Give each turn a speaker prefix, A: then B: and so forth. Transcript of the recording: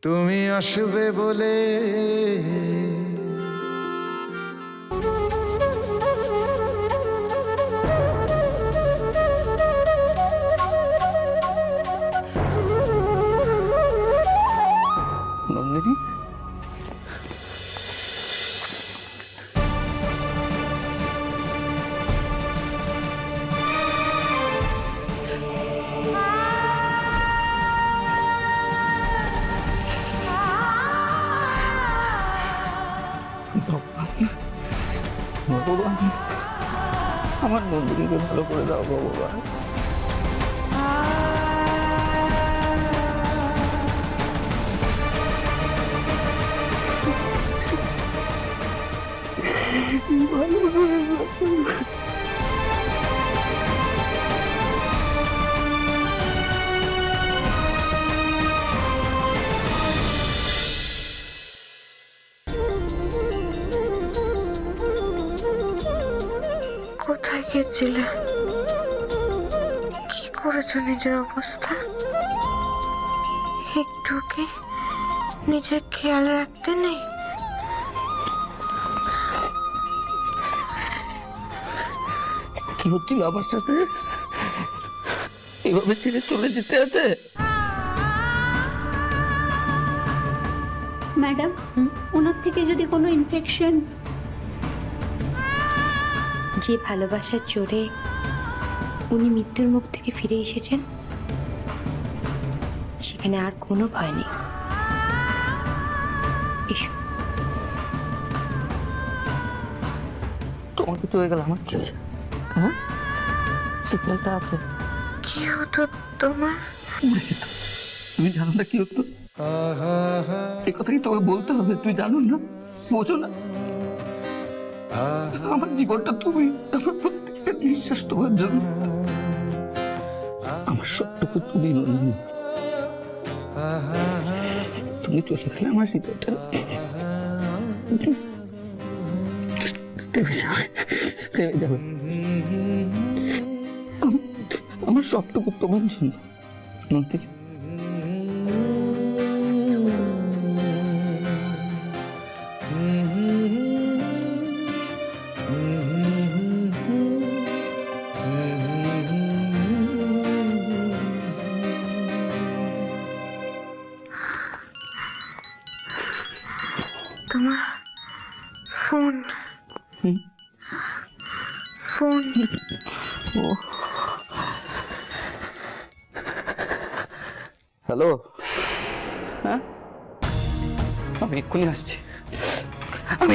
A: তুমি আসবে বলে
B: নন্দিনী, ভগবান, আমার নন্দিনীকে ভালো করে দাও ভগবান। ভালো করে দাও।
C: কোথায় গেছিলে? কি করেছো নিজের অবস্থা? একটু কি নিজের খেয়াল রাখতে নেই?
B: কি হচ্ছিল আমার সাথে? এভাবে ছেড়ে চলে যেতে আছে?
D: ম্যাডাম, ওনার থেকে যদি কোনো ইনফেকশন।
E: যে ভালোবাসার জোরে উনি মৃত্যুর মুখ থেকে ফিরে এসেছেন, সেখানে আর কোনো ভয় নেই। এসো।
B: তোমার কিছু হয়ে গেল, আমার কি হয়েছে? হ্যাঁ, সিগন্যালটা আছে।
C: কি হতো তোমার?
B: মরে যেত। তুমি জানো না কি হতো? এই কথা কি তোমাকে বলতে হবে? তুই জানো না, বোঝো না? আমার জীবনটা তুমি, আমার প্রত্যেকটা নিঃশ্বাস তোমার জন্য, আমার সবটুকু তুমি। নন্দিনী, তুমি চলে গেলে আমার হৃদয়টা থেমে যাবে, থেমে যাবে। আমার সবটুকু তোমার জন্য নন্দিনী।
C: তোমার ফোন। ফোন।
B: হ্যালো, হ্যাঁ, আমি এক্ষুনি আসছি, আমি